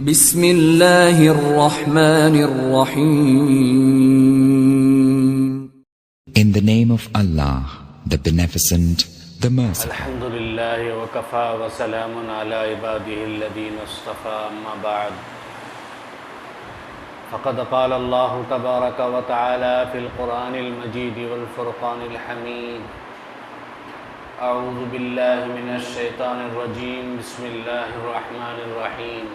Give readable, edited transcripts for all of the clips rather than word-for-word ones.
بسم اللہ الرحمن الرحیم. In the name of Allah, the Beneficent, the Merciful. الحمد للہ وکفا وسلام علی عباده الذین اصطفى اما بعد فقد قال اللہ تبارک وتعالی فی القرآن المجید والفرقان الحمید. اعوذ باللہ من الشیطان الرجیم. بسم اللہ الرحمن الرحیم.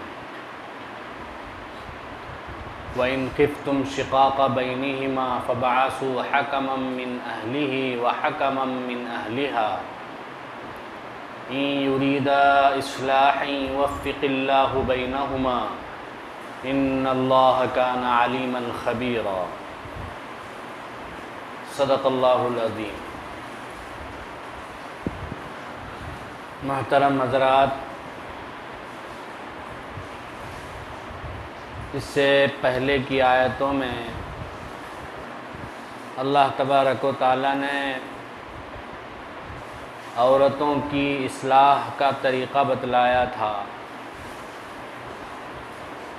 وَإِنْ خِفْتُمْ شِقَاقَ بَيْنِهِمَا فَابْعَثُوا حَكَمًا مِّنْ أَهْلِهِ وَحَكَمًا مِّنْ أَهْلِهَا إِنْ يُرِيدَا إِصْلَاحًا يُوَفِّقِ اللَّهُ بَيْنَهُمَا إِنَّ اللَّهَ كَانَ عَلِيمًا خَبِيرًا. صدق اللہ العظیم. محترم حضرات، اس سے پہلے کی آیتوں میں اللہ تبارک و تعالیٰ نے عورتوں کی اصلاح کا طریقہ بتلایا تھا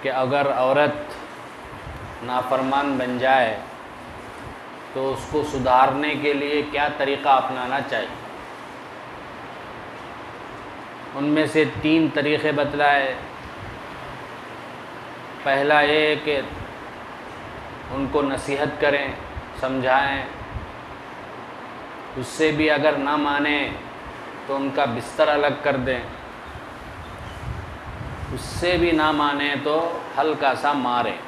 کہ اگر عورت نافرمان بن جائے تو اس کو سدھارنے کے لیے کیا طریقہ اپنانا چاہیے. ان میں سے 3 طریقے بتلائے. پہلا یہ کہ ان کو نصیحت کریں، سمجھائیں. اس سے بھی اگر نہ مانیں تو ان کا بستر الگ کر دیں. اس سے بھی نہ مانیں تو ہلکا سا ماریں.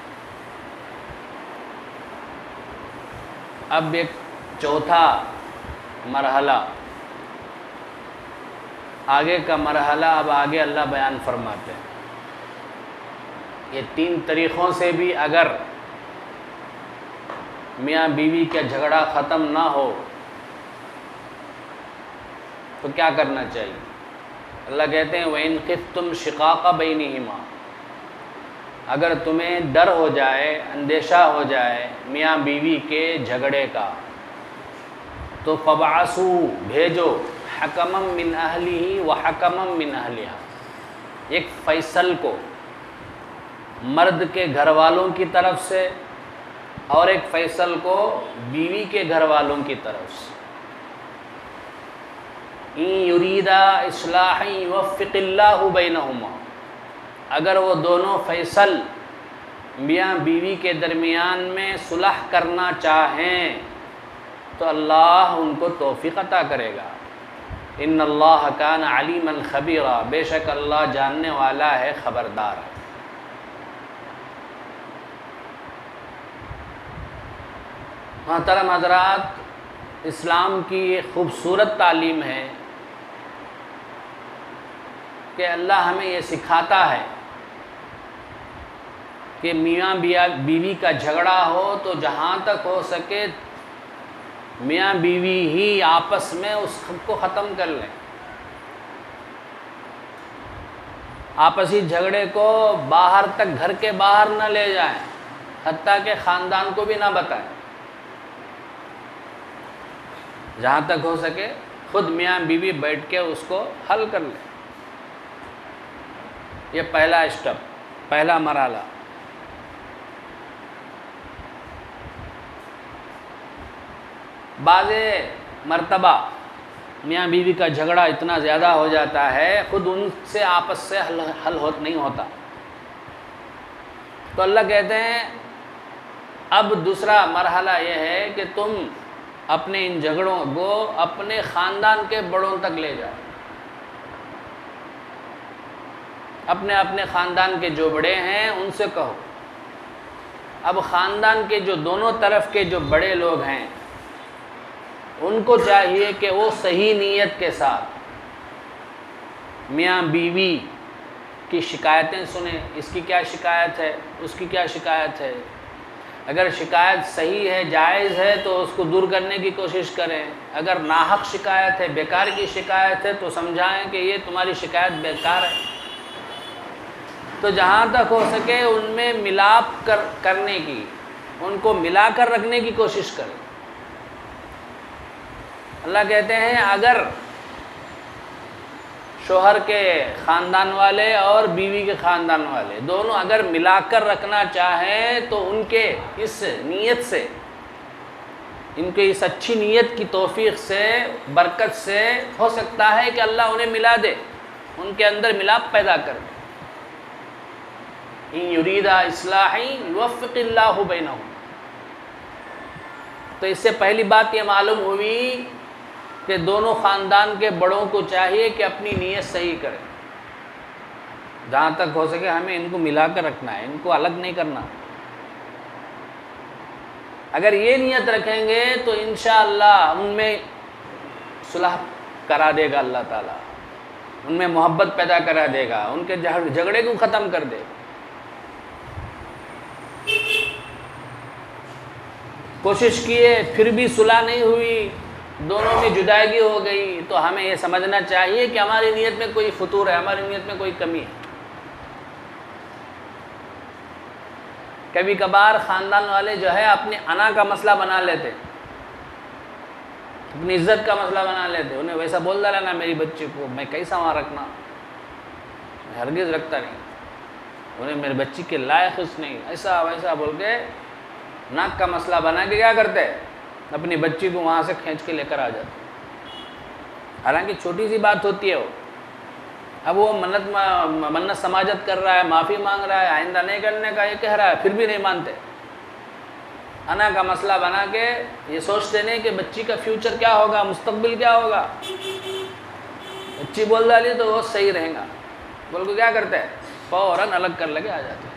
اب ایک چوتھا مرحلہ، آگے کا مرحلہ اب آگے اللہ بیان فرماتے ہیں. یہ 3 طریقوں سے بھی اگر میاں بیوی کا جھگڑا ختم نہ ہو تو کیا کرنا چاہیے. اللہ کہتے ہیں وَإِنْ خِفْتُمْ شِقَاقَ بَيْنِهِمَا، اگر تمہیں ڈر ہو جائے، اندیشہ ہو جائے میاں بیوی کے جھگڑے کا، تو فَابْعَثُوا، بھیجو، حَكَمًا مِّنْ أَهْلِهِ وَحَكَمًا مِّنْ أَهْلِهَا، ایک فیصل کو مرد کے گھر والوں کی طرف سے اور ایک فیصل کو بیوی کے گھر والوں کی طرف سے. اِن یریدا اصلاحا یوفق اللہ بینہما، اگر وہ دونوں فیصل میاں بیوی کے درمیان میں صلح کرنا چاہیں تو اللہ ان کو توفیق عطا کرے گا. ان اللہ کان علیما خبیرا، بے شک اللہ جاننے والا ہے، خبردار ہے. محترم حضرات، اسلام کی ایک خوبصورت تعلیم ہے کہ اللہ ہمیں یہ سکھاتا ہے کہ میاں بیوی کا جھگڑا ہو تو جہاں تک ہو سکے میاں بیوی ہی آپس میں اس کو ختم کر لیں. آپسی جھگڑے کو باہر تک، گھر کے باہر نہ لے جائیں، حتیٰ کہ خاندان کو بھی نہ بتائیں. جہاں تک ہو سکے خود میاں بیوی بیٹھ کے اس کو حل کر لیں. یہ پہلا اسٹیپ، پہلا مرحلہ. بعض مرتبہ میاں بیوی کا جھگڑا اتنا زیادہ ہو جاتا ہے خود ان سے آپس سے حل نہیں ہوتا، تو اللہ کہتے ہیں اب دوسرا مرحلہ یہ ہے کہ تم اپنے ان جھگڑوں کو اپنے خاندان کے بڑوں تک لے جاؤ. اپنے خاندان کے جو بڑے ہیں ان سے کہو. اب خاندان کے جو دونوں طرف کے جو بڑے لوگ ہیں ان کو چاہیے کہ وہ صحیح نیت کے ساتھ میاں بیوی کی شکایتیں سنیں. اس کی کیا شکایت ہے، اس کی کیا شکایت ہے. اگر شکایت صحیح ہے، جائز ہے تو اس کو دور کرنے کی کوشش کریں. اگر ناحق شکایت ہے، بیکار کی شکایت ہے تو سمجھائیں کہ یہ تمہاری شکایت بیکار ہے. تو جہاں تک ہو سکے ان میں ملاپ کرنے کی، ان کو ملا کر رکھنے کی کوشش کریں. اللہ کہتے ہیں اگر شوہر کے خاندان والے اور بیوی کے خاندان والے دونوں اگر ملا کر رکھنا چاہیں تو ان کے اس نیت سے، ان کے اس اچھی نیت کی توفیق سے، برکت سے ہو سکتا ہے کہ اللہ انہیں ملا دے، ان کے اندر ملاپ پیدا کر دے۔ ان یریدا اصلاحا یوفق اللہ بینہم۔ تو اس سے پہلی بات یہ معلوم ہوئی کہ دونوں خاندان کے بڑوں کو چاہیے کہ اپنی نیت صحیح کریں، جہاں تک ہو سکے ہمیں ان کو ملا کر رکھنا ہے، ان کو الگ نہیں کرنا۔ اگر یہ نیت رکھیں گے تو انشاءاللہ ان میں صلح کرا دے گا اللہ تعالیٰ، ان میں محبت پیدا کرا دے گا، ان کے جھگڑے کو ختم کر دے گا۔ کوشش کیے پھر بھی صلح نہیں ہوئی، دونوں میں جدائیگی ہو گئی، تو ہمیں یہ سمجھنا چاہیے کہ ہماری نیت میں کوئی فتور ہے، ہماری نیت میں کوئی کمی ہے۔ کبھی کبھار خاندان والے جو ہے اپنی انا کا مسئلہ بنا لیتے، اپنی عزت کا مسئلہ بنا لیتے، انہیں ویسا بول ڈالا میری بچی کو، میں کیسا وہاں رکھنا، میں ہرگز رکھتا نہیں، انہیں میری بچی کے لائق اس نہیں، ایسا ویسا بول کے ناک کا مسئلہ بنا کے کیا کرتے، اپنی بچی کو وہاں سے کھینچ کے لے کر آ جاتے۔ حالانکہ چھوٹی سی بات ہوتی ہے وہ، اب وہ منت سماجت کر رہا ہے، معافی مانگ رہا ہے، آئندہ نہیں کرنے کا یہ کہہ رہا ہے، پھر بھی نہیں مانتے۔ انا کا مسئلہ بنا کے یہ سوچتے نہیں کہ بچی کا فیوچر کیا ہوگا، مستقبل کیا ہوگا، بچی بول ڈالی تو وہ صحیح رہے گا، بول کو کیا کرتے ہیں فوراً الگ کر لگے آ جاتے ہیں۔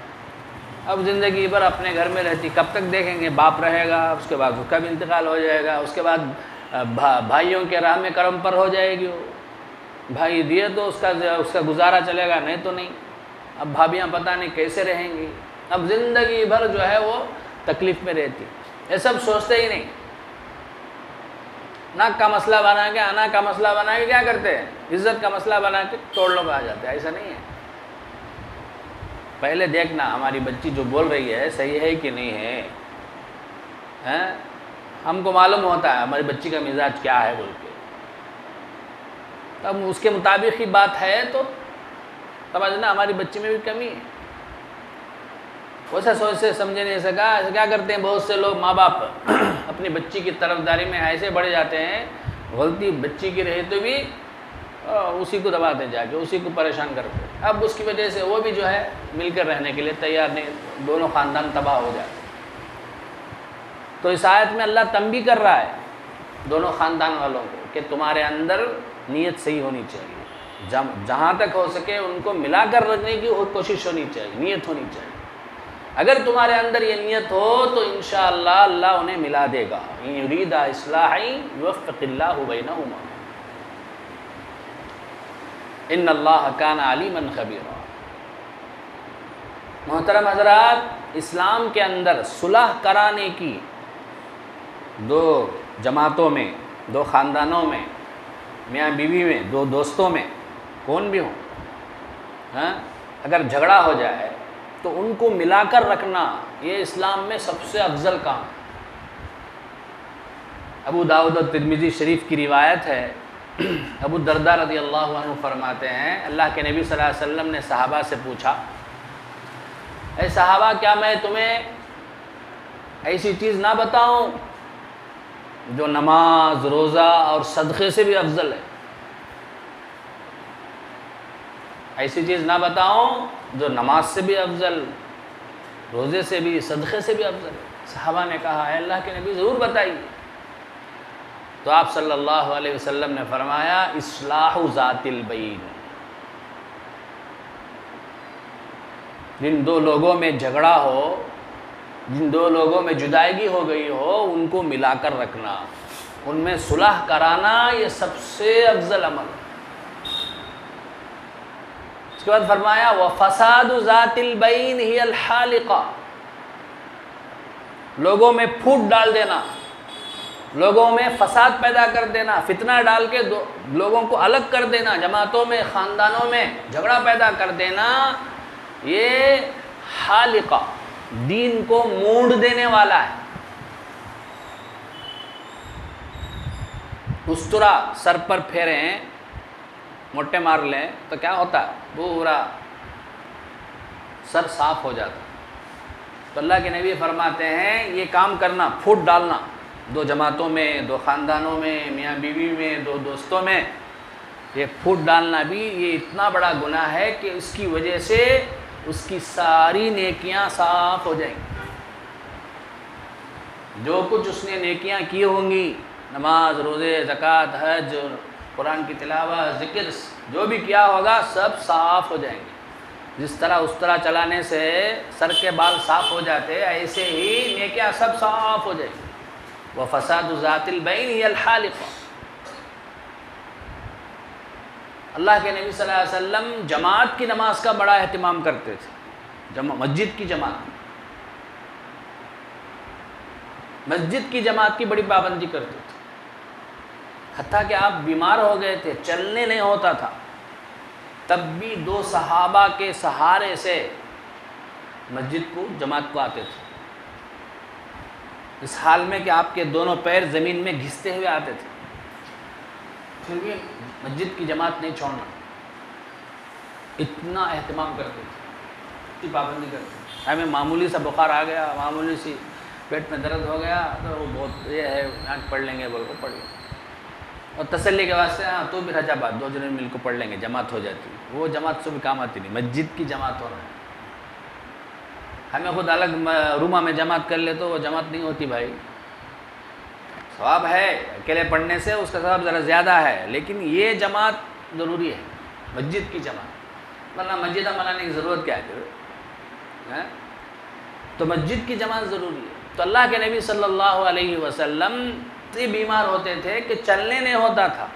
اب زندگی بھر اپنے گھر میں رہتی، کب تک دیکھیں گے، باپ رہے گا، اس کے بعد اس کا بھی انتقال ہو جائے گا، اس کے بعد بھائیوں کے راہ میں کرم پر ہو جائے گی، وہ بھائی دیے تو اس کا گزارا چلے گا، نہیں تو نہیں۔ اب بھابیاں پتہ نہیں کیسے رہیں گی، اب زندگی بھر جو ہے وہ تکلیف میں رہتی، یہ سب سوچتے ہی نہیں۔ ناک کا مسئلہ بنا کے، انا کا مسئلہ بنا کے کیا کرتے ہیں، عزت کا مسئلہ بنا کے توڑ لوگ آ جاتے ہیں، ایسا نہیں ہے۔ پہلے دیکھنا ہماری بچی جو بول رہی ہے صحیح ہے کہ نہیں ہے، ہم کو معلوم ہوتا ہے ہماری بچی کا مزاج کیا ہے بول کے، تب اس کے مطابق ہی بات ہے تو سمجھنا ہماری بچی میں بھی کمی ہے۔ ویسا سوچ سے سمجھے نہیں سکا، ایسا کیا کرتے ہیں بہت سے لوگ ماں باپ اپنی بچی کی طرفداری میں ایسے بڑھ جاتے ہیں، غلطی بچی کی رہے تو بھی اسی کو دباتے جا کے، اسی کو پریشان کرتے، اب اس کی وجہ سے وہ بھی جو ہے مل کر رہنے کے لیے تیار نہیں، دونوں خاندان تباہ ہو جاتے۔ تو اس آیت میں اللہ تنبیہ کر رہا ہے دونوں خاندان والوں کو کہ تمہارے اندر نیت صحیح ہونی چاہیے، جہاں تک ہو سکے ان کو ملا کر رکھنے کی کوشش ہونی چاہیے، نیت ہونی چاہیے۔ اگر تمہارے اندر یہ نیت ہو تو انشاءاللہ اللہ انہیں ملا دے گا۔ ان یریدا اصلاحا یوفق اللہ بینہما ان اللہ کان علیما خبیرا۔ محترم حضرات، اسلام کے اندر صلح کرانے کی دو جماعتوں میں، دو خاندانوں میں، میاں بیوی میں، دو دوستوں میں، کون بھی ہوں، اگر جھگڑا ہو جائے تو ان کو ملا کر رکھنا یہ اسلام میں سب سے افضل کام۔ ابو داؤد اور ترمذی شریف کی روایت ہے، ابو درداء رضی اللہ عنہ فرماتے ہیں اللہ کے نبی صلی اللہ علیہ وسلم نے صحابہ سے پوچھا، اے صحابہ کیا میں تمہیں ایسی چیز نہ بتاؤں جو نماز، روزہ اور صدقے سے بھی افضل ہے؟ ایسی چیز نہ بتاؤں جو نماز سے بھی افضل، روزے سے بھی، صدقے سے بھی افضل ہے؟ صحابہ نے کہا اے اللہ کے نبی ضرور بتائیے۔ تو آپ صلی اللہ علیہ وسلم نے فرمایا اصلاح ذات البین، جن دو لوگوں میں جھگڑا ہو، جن دو لوگوں میں جدائیگی ہو گئی ہو، ان کو ملا کر رکھنا، ان میں صلح کرانا، یہ سب سے افضل عمل ہے۔ اس کے بعد فرمایا وَفَسَادُ ذَاتِ الْبَيْنِ هِيَ الْحَالِقَةُ، لوگوں میں پھوٹ ڈال دینا، لوگوں میں فساد پیدا کر دینا، فتنہ ڈال کے لوگوں کو الگ کر دینا، جماعتوں میں، خاندانوں میں جھگڑا پیدا کر دینا، یہ حالقہ، دین کو مونڈ دینے والا ہے۔ استرا سر پر پھیریں موٹے مار لیں تو کیا ہوتا ہے؟ پورا سر صاف ہو جاتا. تو اللہ کے نبی فرماتے ہیں یہ کام کرنا، پھوٹ ڈالنا 2 جماعتوں میں، 2 خاندانوں میں، میاں بیوی میں، 2 دوستوں میں، یہ پھوٹ ڈالنا بھی یہ اتنا بڑا گناہ ہے کہ اس کی وجہ سے اس کی ساری نیکیاں صاف ہو جائیں گی. جو کچھ اس نے نیکیاں کی ہوں گی، نماز، روزے، زکوٰۃ، حج، قرآن کی تلاوت، ذکر، جو بھی کیا ہوگا سب صاف ہو جائیں گے. جس طرح اس طرح چلانے سے سر کے بال صاف ہو جاتے، ایسے ہی نیکیاں سب صاف ہو جائیں گی. وَفَسَادُ ذَاتِ الْبَيْنِ هِيَ الْحَالِقَةُ. اللہ کے نبی صلی اللہ علیہ وسلم جماعت کی نماز کا بڑا اہتمام کرتے تھے. مسجد کی جماعت، مسجد کی جماعت کی بڑی پابندی کرتے تھے. حتیٰ کہ آپ بیمار ہو گئے تھے، چلنے نہیں ہوتا تھا، تب بھی 2 صحابہ کے سہارے سے مسجد کو، جماعت کو آتے تھے، اس حال میں کہ آپ کے دونوں پیر زمین میں گھستے ہوئے آتے تھے، پھر بھی مسجد کی جماعت نہیں چھوڑنا. اتنا اہتمام کرتے تھے، اتنی پابندی کرتے تھے. ہمیں معمولی سا بخار آ گیا، معمولی سی پیٹ میں درد ہو گیا تو وہ بہت یہ ہے آج پڑھ لیں گے، بول کو پڑھ لیں. اور تسلی کے واسطے ہاں تو بھی رجا بات 2 جنے مل کو پڑھ لیں گے، جماعت ہو جاتی. وہ جماعت سے بھی کام آتی نہیں، مسجد کی جماعت ہو رہا ہے. ہمیں خود الگ روما میں جماعت کر لے تو وہ جماعت نہیں ہوتی بھائی. ثواب ہے اکیلے پڑھنے سے، اس کا ثواب ذرا زیادہ ہے، لیکن یہ جماعت ضروری ہے، مسجد کی جماعت. ورنہ مسجد بنانے کی ضرورت کیا ہے؟ تو مسجد کی جماعت ضروری ہے. تو اللہ کے نبی صلی اللہ علیہ وسلم اتنے بیمار ہوتے تھے کہ چلنے نہیں ہوتا تھا.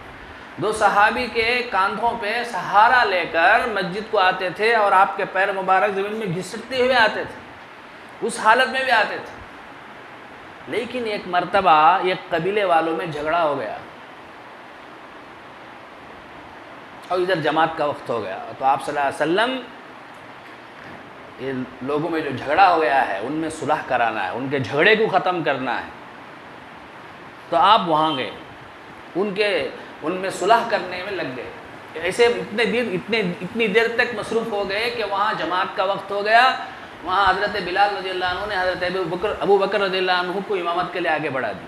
2 صحابی کے کاندھوں پہ سہارا لے کر مسجد کو آتے تھے اور آپ کے پیر مبارک زمین میں گھسٹتے ہوئے آتے تھے، اس حالت میں بھی آتے تھے. لیکن ایک مرتبہ ایک قبیلے والوں میں جھگڑا ہو گیا اور ادھر جماعت کا وقت ہو گیا. تو آپ صلی اللہ علیہ وسلم یہ لوگوں میں جو جھگڑا ہو گیا ہے ان میں صلح کرانا ہے، ان کے جھگڑے کو ختم کرنا ہے. تو آپ وہاں گئے، ان میں صلح کرنے میں لگ گئے. ایسے اتنی دیر تک مصروف ہو گئے کہ وہاں جماعت کا وقت ہو گیا. وہاں حضرت بلال رضی اللہ عنہ نے حضرت ابو بکر رضی اللہ عنہ کو امامت کے لیے آگے بڑھا دی.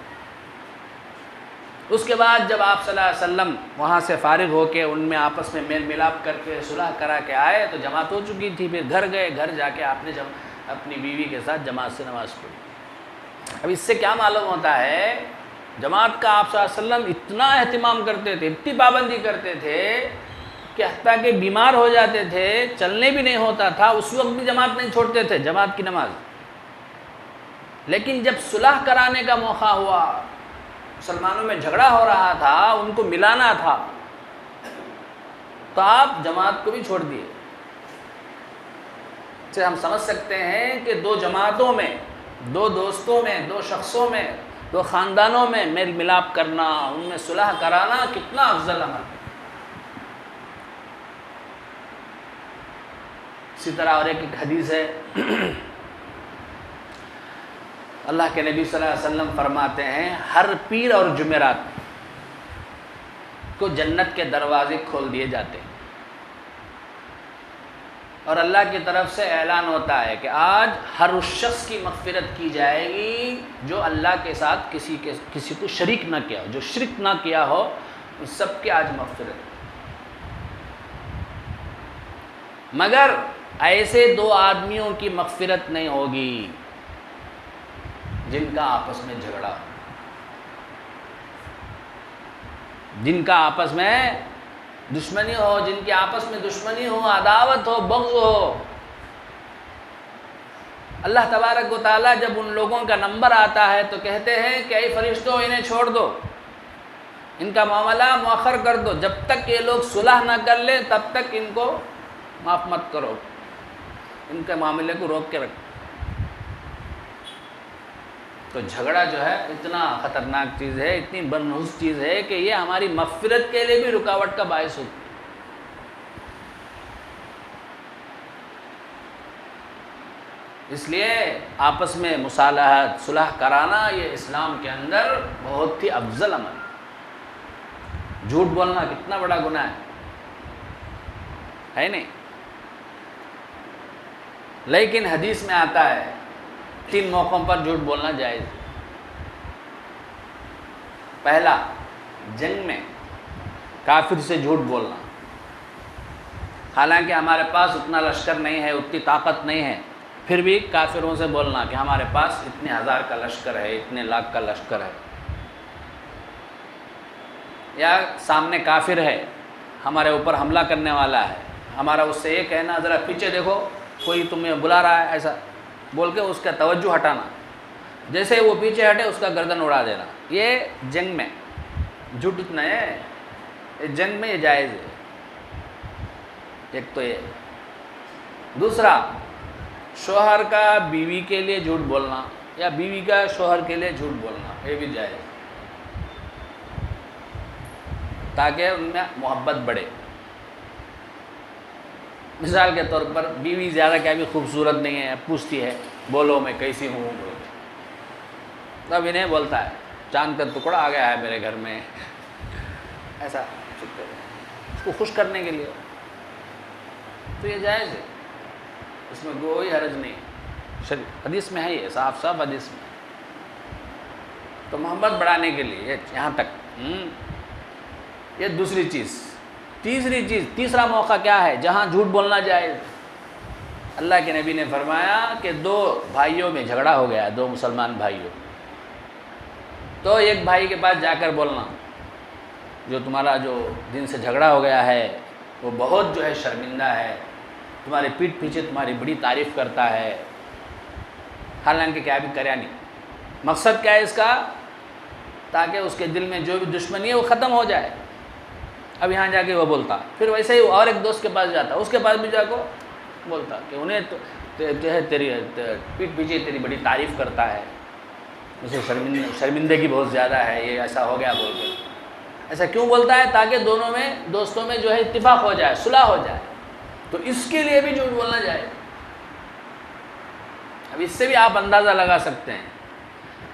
اس کے بعد جب آپ صلی اللہ علیہ وسلم وہاں سے فارغ ہو کے ان میں آپس میں میل ملاپ کر کے صلح کرا کے آئے تو جماعت ہو چکی تھی. پھر گھر گئے، گھر جا کے آپ نے اپنی بیوی کے ساتھ جماعت سے نماز پڑھی. اب اس سے کیا معلوم ہوتا ہے؟ جماعت کا آپ صلی اللہ علیہ وسلم اتنا اہتمام کرتے تھے، اتنی پابندی کرتے تھے کہ حتیٰ کہ بیمار ہو جاتے تھے، چلنے بھی نہیں ہوتا تھا، اس وقت بھی جماعت نہیں چھوڑتے تھے، جماعت کی نماز. لیکن جب صلح کرانے کا موقع ہوا، مسلمانوں میں جھگڑا ہو رہا تھا، ان کو ملانا تھا، تو آپ جماعت کو بھی چھوڑ دیے. اس سے ہم سمجھ سکتے ہیں کہ 2 جماعتوں میں، 2 دوستوں میں، 2 شخصوں میں، 2 خاندانوں میں میل ملاپ کرنا، ان میں صلح کرانا کتنا افضل عمل ہے. اسی طرح اور ایک حدیث ہے، اللہ کے نبی صلی اللہ علیہ وسلم فرماتے ہیں ہر پیر اور جمعرات کو جنت کے دروازے کھول دیے جاتے ہیں اور اللہ کی طرف سے اعلان ہوتا ہے کہ آج ہر اس شخص کی مغفرت کی جائے گی جو اللہ کے ساتھ کسی کو شریک نہ کیا ہو، جو شرک نہ کیا ہو، ان سب کے آج مغفرت. مگر ایسے 2 آدمیوں کی مغفرت نہیں ہوگی جن کا آپس میں جھگڑا ہو، جن کا آپس میں دشمنی ہو، جن کی آپس میں دشمنی ہو، عداوت ہو، بغض ہو. اللہ تبارک و تعالیٰ جب ان لوگوں کا نمبر آتا ہے تو کہتے ہیں کہ اے فرشتوں انہیں چھوڑ دو، ان کا معاملہ مؤخر کر دو، جب تک یہ لوگ صلح نہ کر لیں تب تک ان کو معاف مت کرو، ان کے معاملے کو روک کے رکھو. تو جھگڑا جو ہے اتنا خطرناک چیز ہے، اتنی بدنحوس چیز ہے کہ یہ ہماری مغفرت کے لیے بھی رکاوٹ کا باعث ہوتی ہے. اس لیے آپس میں مصالحت، صلح کرانا یہ اسلام کے اندر بہت ہی افضل عمل ہے. جھوٹ بولنا کتنا بڑا گناہ ہے. ہے نہیں. لیکن حدیث میں آتا ہے 3 موقعوں پر جھوٹ بولنا جائز ہے. پہلا، جنگ میں کافر سے جھوٹ بولنا، حالانکہ ہمارے پاس اتنا لشکر نہیں ہے، اتنی طاقت نہیں ہے، پھر بھی کافروں سے بولنا کہ ہمارے پاس اتنے ہزار کا لشکر ہے، اتنے لاکھ کا لشکر ہے. یا سامنے کافر ہے، ہمارے اوپر حملہ کرنے والا ہے، ہمارا اس سے یہ کہنا ذرا پیچھے دیکھو کوئی تمہیں بلا رہا ہے، ایسا بول کے اس کا توجہ ہٹانا، جیسے وہ پیچھے ہٹے اس کا گردن اڑا دینا. یہ جنگ میں جھوٹ اتنا ہے، جنگ میں یہ جائز ہے. ایک تو یہ. دوسرا، شوہر کا بیوی کے لیے جھوٹ بولنا یا بیوی کا شوہر کے لیے جھوٹ بولنا، یہ بھی جائز ہے، تاکہ ان میں محبت بڑھے. مثال کے طور پر بیوی زیادہ کیا بھی خوبصورت نہیں ہے، پوچھتی ہے بولو میں کیسی ہوں، تب انہیں بولتا ہے چاند کا ٹکڑا آ گیا ہے میرے گھر میں، ایسا اس کو خوش کرنے کے لیے، تو یہ جائز ہے، اس میں کوئی حرج نہیں. حدیث میں ہے، یہ صاف صاف حدیث میں. تو محبت بڑھانے کے لیے یہاں تک. یہ دوسری چیز. تیسری چیز، تیسرا موقع کیا ہے جہاں جھوٹ بولنا جائز؟ اللہ کے نبی نے فرمایا کہ 2 بھائیوں میں جھگڑا ہو گیا، 2 مسلمان بھائیوں، تو ایک بھائی کے پاس جا کر بولنا جو تمہارا جو جن سے جھگڑا ہو گیا ہے وہ بہت جو ہے شرمندہ ہے، تمہارے پیٹھ پیچھے تمہاری بڑی تعریف کرتا ہے، حالانکہ کیا بھی کریا نہیں. مقصد کیا ہے اس کا؟ تاکہ اس کے دل میں جو بھی دشمنی ہے وہ ختم ہو جائے. اب یہاں جا کے وہ بولتا، پھر ویسے ہی اور ایک دوست کے پاس جاتا، اس کے پاس بھی جا کو بولتا کہ انہیں جو ہے تیری پیٹھ پیچھے تیری بڑی تعریف کرتا ہے، اسے شرمندگی بہت زیادہ ہے، یہ ایسا ہو گیا بول کے. ایسا کیوں بولتا ہے؟ تاکہ دونوں میں دوستوں میں جو ہے اتفاق ہو جائے، صلح ہو جائے. تو اس کے لیے بھی جھوٹ بولنا جائے. اب اس سے بھی آپ اندازہ لگا سکتے ہیں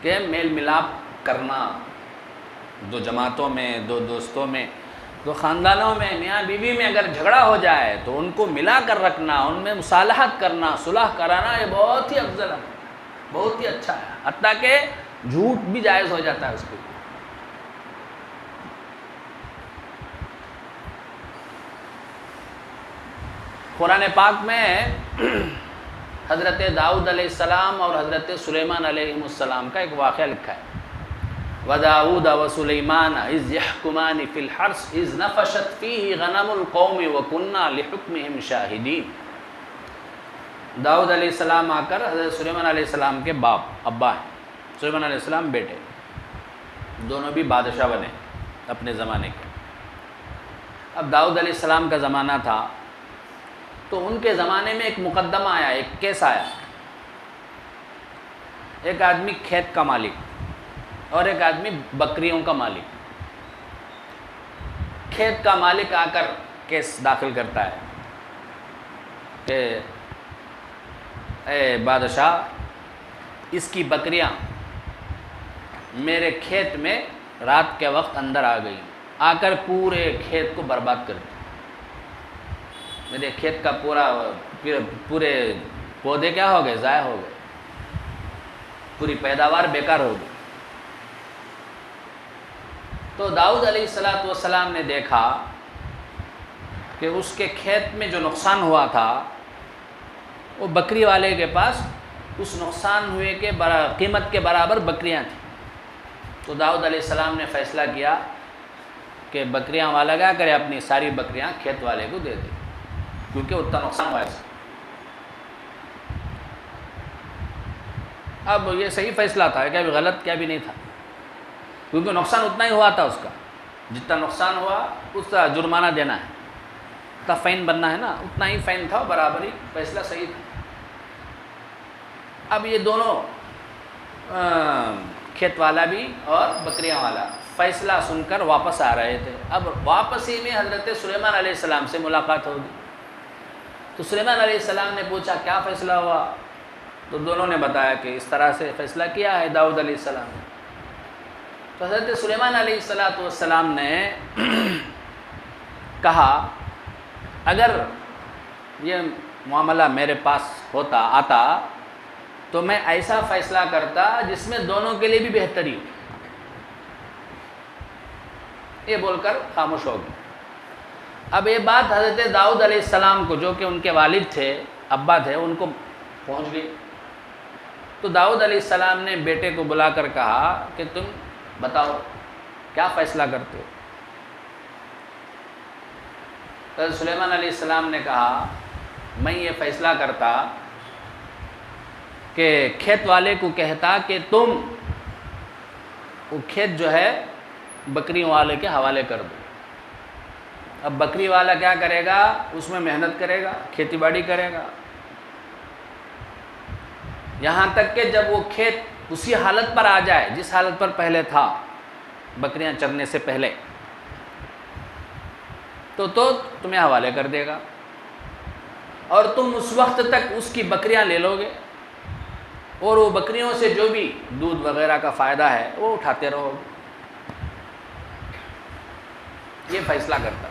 کہ میل ملاپ کرنا 2 جماعتوں میں، 2 دوستوں میں، 2 خاندانوں میں، میاں بیوی میں اگر جھگڑا ہو جائے تو ان کو ملا کر رکھنا، ان میں مصالحت کرنا، صلح کرانا، یہ بہت ہی افضل ہے، بہت ہی اچھا ہے. حتیٰ کہ جھوٹ بھی جائز ہو جاتا ہے اس کے لیے. قرآن پاک میں حضرت داؤد علیہ السلام اور حضرت سلیمان علیہ السلام کا ایک واقعہ لکھا ہے. وَدَاوُودَ وَسُلَيْمَانَ إِذْ يَحْكُمَانِ فِي الْحَرْثِ إِذْ نَفَشَتْ فِيهِ غَنَمُ الْقَوْمِ وَكُنَّا لِحُكْمِهِمْ شَاهِدِينَ. داؤد علیہ السلام آ کر حضرت سلیمان علیہ السلام کے ابا ہیں، سلیمان علیہ السلام بیٹے، دونوں بھی بادشاہ بنے اپنے زمانے کے. اب داؤد علیہ السلام کا زمانہ تھا تو ان کے زمانے میں ایک مقدمہ آیا، ایک کیس آیا. ایک آدمی کھیت کا مالک اور ایک آدمی بکریوں کا مالک. کھیت کا مالک آ کر کیس داخل کرتا ہے کہ اے بادشاہ، اس کی بکریاں میرے کھیت میں رات کے وقت اندر آ گئی، آ کر پورے کھیت کو برباد کر دی. میرے کھیت کا پورے پودے کیا ہو گئے؟ ضائع ہو گئے، پوری پیداوار بیکار ہو گئی. تو داؤد علیہ السلام نے دیکھا کہ اس کے کھیت میں جو نقصان ہوا تھا وہ بکری والے کے پاس اس نقصان ہوئے کے قیمت کے برابر بکریاں تھیں. تو داؤد علیہ السلام نے فیصلہ کیا کہ بکریاں والا کیا کرے، اپنی ساری بکریاں کھیت والے کو دے دے، کیونکہ اتنا نقصان ہوا ہے. اب یہ صحیح فیصلہ تھا، کیا بھی غلط کیا بھی نہیں تھا، کیونکہ نقصان اتنا ہی ہوا تھا. اس کا جتنا نقصان ہوا اس کا جرمانہ دینا ہے، اتنا فائن بننا ہے نا، اتنا ہی فائن تھا، برابر ہی فیصلہ صحیح تھا. اب یہ دونوں کھیت والا بھی اور بکریاں والا فیصلہ سن کر واپس آ رہے تھے. اب واپسی میں حضرت سلیمان علیہ السلام سے ملاقات ہوگی. تو سلیمان علیہ السلام نے پوچھا کیا فیصلہ ہوا؟ تو دونوں نے بتایا کہ اس طرح سے فیصلہ کیا ہے داؤد علیہ السلام نے. تو حضرت سلیمان علیہ السلام نے کہا اگر یہ معاملہ میرے پاس آتا تو میں ایسا فیصلہ کرتا جس میں دونوں کے لیے بھی بہتری ہو. یہ بول کر خاموش ہو گئی. اب یہ بات حضرت داؤد علیہ السلام کو، جو کہ ان کے والد تھے، ابا تھے، ان کو پہنچ گئی. تو داؤد علیہ السلام نے بیٹے کو بلا کر کہا کہ تم بتاؤ کیا فیصلہ کرتے ہو. حضرت سلیمان علیہ السلام نے کہا میں یہ فیصلہ کرتا کہ کھیت والے کو کہتا کہ تم وہ کھیت جو ہے بکریوں والے کے حوالے کر دو. اب بکری والا کیا کرے گا؟ اس میں محنت کرے گا، کھیتی باڑی کرے گا، یہاں تک کہ جب وہ کھیت اسی حالت پر آ جائے جس حالت پر پہلے تھا بکریاں چرنے سے پہلے، تو تمہیں حوالے کر دے گا اور تم اس وقت تک اس کی بکریاں لے لو گے اور وہ بکریوں سے جو بھی دودھ وغیرہ کا فائدہ ہے وہ اٹھاتے رہو گے. یہ فیصلہ کرتا.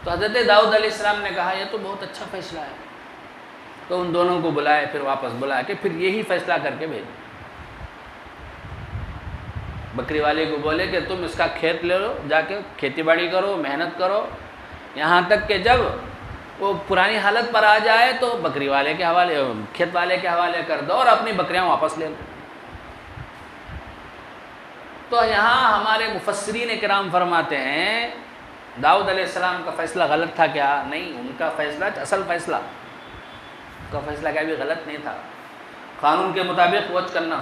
تو حضرت داؤد علیہ السلام نے کہا یہ تو بہت اچھا فیصلہ ہے. تو ان دونوں کو بلائے، پھر واپس بلائے کہ پھر یہی فیصلہ کر کے بھیجو. بکری والے کو بولے کہ تم اس کا کھیت لے لو، جا کے کھیتی باڑی کرو، محنت کرو، یہاں تک کہ جب وہ پرانی حالت پر آ جائے تو بکری والے کے حوالے، کھیت والے کے حوالے کر دو اور اپنی بکریاں واپس لے لو. تو یہاں ہمارے مفسرین کرام فرماتے ہیں داؤد علیہ السلام کا فیصلہ غلط تھا کیا؟ نہیں، ان کا فیصلہ اصل فیصلہ، ان کا فیصلہ کیا بھی غلط نہیں تھا، قانون کے مطابق وچ کرنا.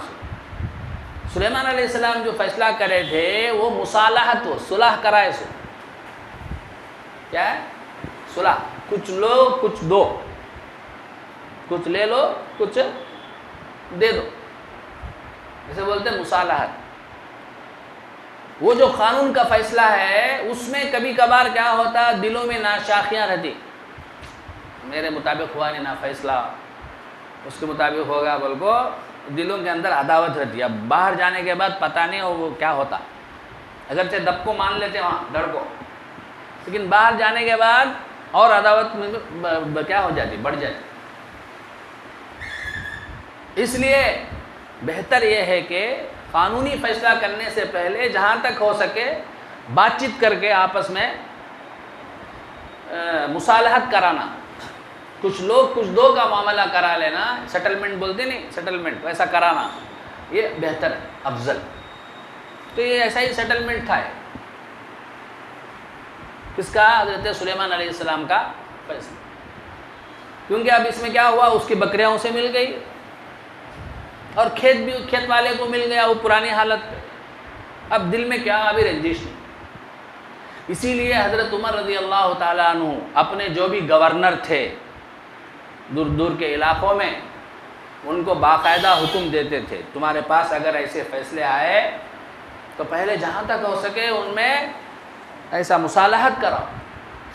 سلیمان علیہ السلام جو فیصلہ کرے تھے وہ مصالحت ہو، صلح کرائے. سو کیا ہے؟ صلح. کچھ لو کچھ دو، کچھ لے لو کچھ دے دو، اسے بولتے ہیں مصالحت. وہ جو قانون کا فیصلہ ہے اس میں کبھی کبھار کیا ہوتا، دلوں میں ناشاخیاں رہتی، میرے مطابق ہوا نہیں نا فیصلہ، اس کے مطابق ہوگا بول کو دلوں کے اندر عداوت رہتی ہے. اب باہر جانے کے بعد پتہ نہیں وہ کیا ہوتا، اگرچہ دب کو مان لیتے وہاں ڈر کو، لیکن باہر جانے کے بعد اور عداوت میں کیا ہو جاتی، بڑھ جاتی. اس لیے بہتر یہ ہے کہ قانونی فیصلہ کرنے سے پہلے جہاں تک ہو سکے بات چیت کر کے آپس میں مصالحت کرانا، کچھ لوگ کچھ دو کا معاملہ کرا لینا، سیٹلمنٹ بولتے نہیں، سیٹلمنٹ ویسا کرانا، یہ بہتر ہے، افضل. تو یہ ایسا ہی سیٹلمنٹ تھا. کس کا؟ حضرت سلیمان علیہ السلام کا فیصلہ. کیونکہ اب اس میں کیا ہوا، اس کی بکریاں اسے مل گئی اور کھیت بھی کھیت والے کو مل گیا وہ پرانی حالت پہ. اب دل میں کیا، ابھی رنجش نہیں. اسی لیے حضرت عمر رضی اللہ تعالیٰ عنہ اپنے جو بھی گورنر تھے دور دور کے علاقوں میں، ان کو باقاعدہ حکم دیتے تھے تمہارے پاس اگر ایسے فیصلے آئے تو پہلے جہاں تک ہو سکے ان میں ایسا مصالحت کراؤ،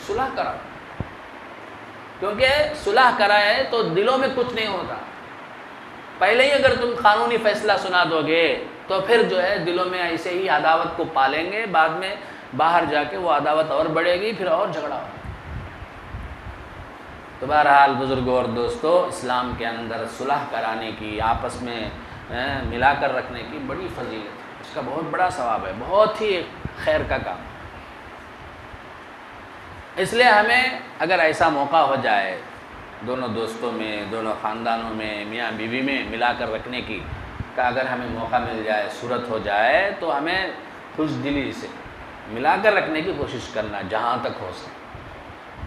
صلح کراؤ. کیونکہ صلح کرائے تو دلوں میں کچھ نہیں ہوتا. پہلے ہی اگر تم قانونی فیصلہ سنا دو گے تو پھر جو ہے دلوں میں ایسے ہی عداوت کو پالیں گے، بعد میں باہر جا کے وہ عداوت اور بڑھے گی، پھر اور جھگڑا ہوگا. تو بہرحال بزرگوں اور دوستو، اسلام کے اندر صلح کرانے کی، آپس میں ملا کر رکھنے کی بڑی فضیلت ہے، اس کا بہت بڑا ثواب ہے، بہت ہی خیر کا کام. اس لیے ہمیں اگر ایسا موقع ہو جائے دونوں دوستوں میں، دونوں خاندانوں میں، میاں بیوی میں ملا کر رکھنے کی، کہ اگر ہمیں موقع مل جائے، صورت ہو جائے تو ہمیں خوش دلی سے ملا کر رکھنے کی کوشش کرنا جہاں تک ہو سکے.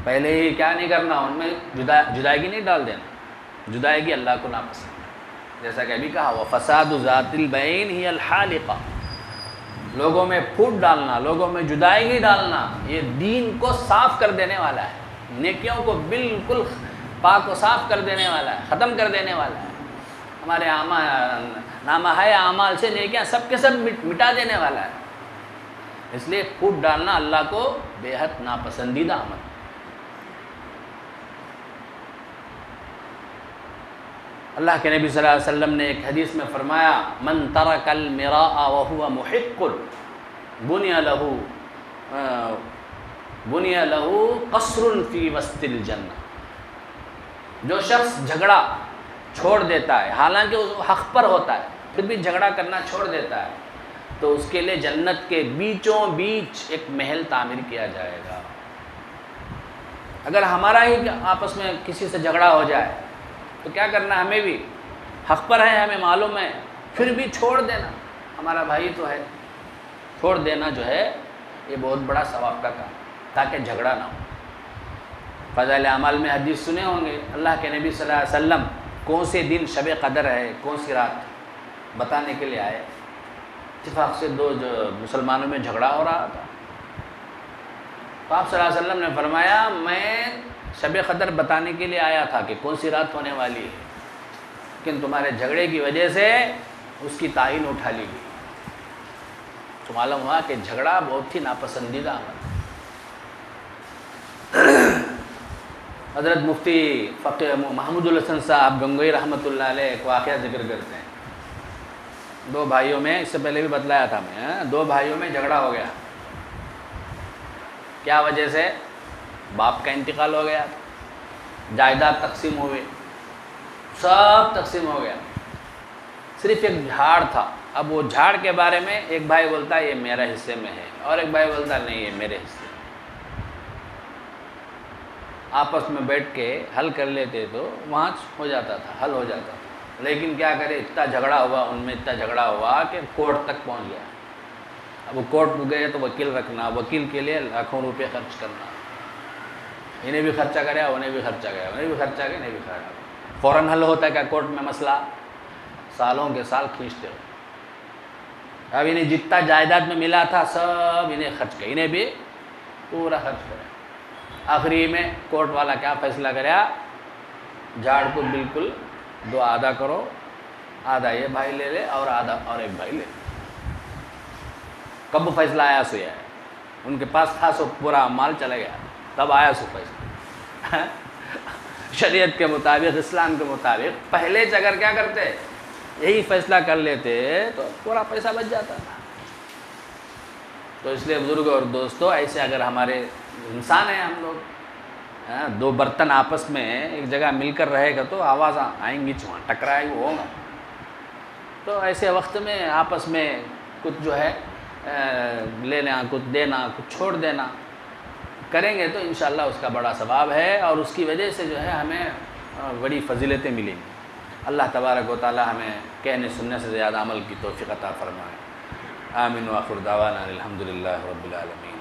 پہلے ہی کیا نہیں کرنا، ان میں جدائیگی نہیں ڈال دینا، جدائیگی اللہ کو ناپسند. جیسا کہ ابھی کہا وَفَسَادُ ذَاتِ الْبَيْنِ هِيَ الْحَالِقَةُ، لوگوں میں پھوٹ ڈالنا، لوگوں میں جدائیگی ڈالنا، یہ دین کو صاف کر دینے والا ہے، نیکیوں کو بالکل پاک و صاف کر دینے والا ہے، ختم کر دینے والا ہے. ہمارے نامہ اعمال سے نیکیاں سب کے سب مٹا دینے والا ہے. اس لیے پھوٹ ڈالنا اللہ کو بے حد ناپسندیدہ عمل. اللہ کے نبی صلی اللہ علیہ وسلم نے ایک حدیث میں فرمایا من ترک المراء وهو محق بني له بنی لہو قصر فی وسط الجنہ، جو شخص جھگڑا چھوڑ دیتا ہے حالانکہ وہ حق پر ہوتا ہے پھر بھی جھگڑا کرنا چھوڑ دیتا ہے تو اس کے لیے جنت کے بیچوں بیچ ایک محل تعمیر کیا جائے گا۔ اگر ہمارا ہی آپس میں کسی سے جھگڑا ہو جائے تو کیا کرنا، ہمیں بھی حق پر ہے، ہمیں معلوم ہے، پھر بھی چھوڑ دینا، ہمارا بھائی تو ہے، چھوڑ دینا جو ہے یہ بہت بڑا ثواب کا کام، تاکہ جھگڑا نہ ہو۔ فضائل اعمال میں حدیث سنے ہوں گے، اللہ کے نبی صلی اللہ علیہ وسلم کون سے دن شب قدر ہے، کون سی رات بتانے کے لیے آئے، اتفاق سے دو جو مسلمانوں میں جھگڑا ہو رہا تھا، تو آپ صلی اللہ علیہ وسلم نے فرمایا میں شب قدر بتانے کے لیے آیا تھا کہ کون سی رات ہونے والی ہے، لیکن تمہارے جھگڑے کی وجہ سے اس کی تعین اٹھا لی گئی۔ تو معلوم ہوا کہ جھگڑا بہت ہی ناپسندیدہ عمل ہے۔ حضرت مفتی فقہ محمود الحسن صاحب گنگوئی رحمۃ اللہ علیہ ایک واقعہ ذکر کرتے ہیں، دو بھائیوں میں، اس سے پہلے بھی بتلایا تھا میں، دو بھائیوں میں جھگڑا ہو گیا، کیا وجہ سے؟ باپ کا انتقال ہو گیا، جائیداد تقسیم ہوئے، سب تقسیم ہو گیا، صرف ایک جھاڑ تھا۔ اب وہ جھاڑ کے بارے میں ایک بھائی بولتا ہے یہ میرے حصے میں ہے، اور ایک بھائی بولتا ہے نہیں یہ میرے حصے میں۔ آپس میں بیٹھ کے حل کر لیتے تو وہاں ہو جاتا تھا، حل ہو جاتا تھا، لیکن کیا کرے، اتنا جھگڑا ہوا ان میں، اتنا جھگڑا ہوا کہ کورٹ تک پہنچ گیا۔ اب وہ کورٹ میں گئے تو وکیل رکھنا، وکیل کے لیے لاکھوں روپے خرچ کرنا، انہیں بھی خرچہ کریا، انہیں بھی خرچہ کریا، انہیں بھی خرچہ کریا، انہیں بھی خرچہ، فوراً حل ہوتا ہے کیا کورٹ میں مسئلہ؟ سالوں کے سال کھینچتے ہو۔ اب انہیں جتنا جائیداد میں ملا تھا سب انہیں خرچ کیا، انہیں بھی پورا خرچ کریا۔ آخری میں کورٹ والا کیا فیصلہ کریا، جھاڑ کو بالکل دو آدھا کرو، آدھا یہ بھائی لے لے اور آدھا اور ایک بھائی لے لے۔ کب فیصلہ آیا سو یہ ہے، ان کے پاس تھا سو پورا مال چلا گیا، تب آیا سو فیصلہ۔ شریعت کے مطابق، اسلام کے مطابق پہلے سے اگر کیا کرتے، یہی فیصلہ کر لیتے تو پورا پیسہ بچ جاتا تھا۔ تو اس لیے بزرگ اور دوستو، ایسے اگر ہمارے انسان ہیں ہم لوگ، دو برتن آپس میں ایک جگہ مل کر رہے گا تو آواز آئیں گی، وہاں ٹکرائے وہ ہوگا، تو ایسے وقت میں آپس میں کچھ جو ہے لینا، کچھ دینا، کچھ چھوڑ دینا کریں گے تو انشاءاللہ اس کا بڑا ثواب ہے، اور اس کی وجہ سے جو ہے ہمیں بڑی فضیلتیں ملیں گی۔ اللہ تبارک و تعالی ہمیں کہنے سننے سے زیادہ عمل کی توفیق عطا فرمائے۔ آمین و آخر دعوانا الحمدللہ رب العالمین۔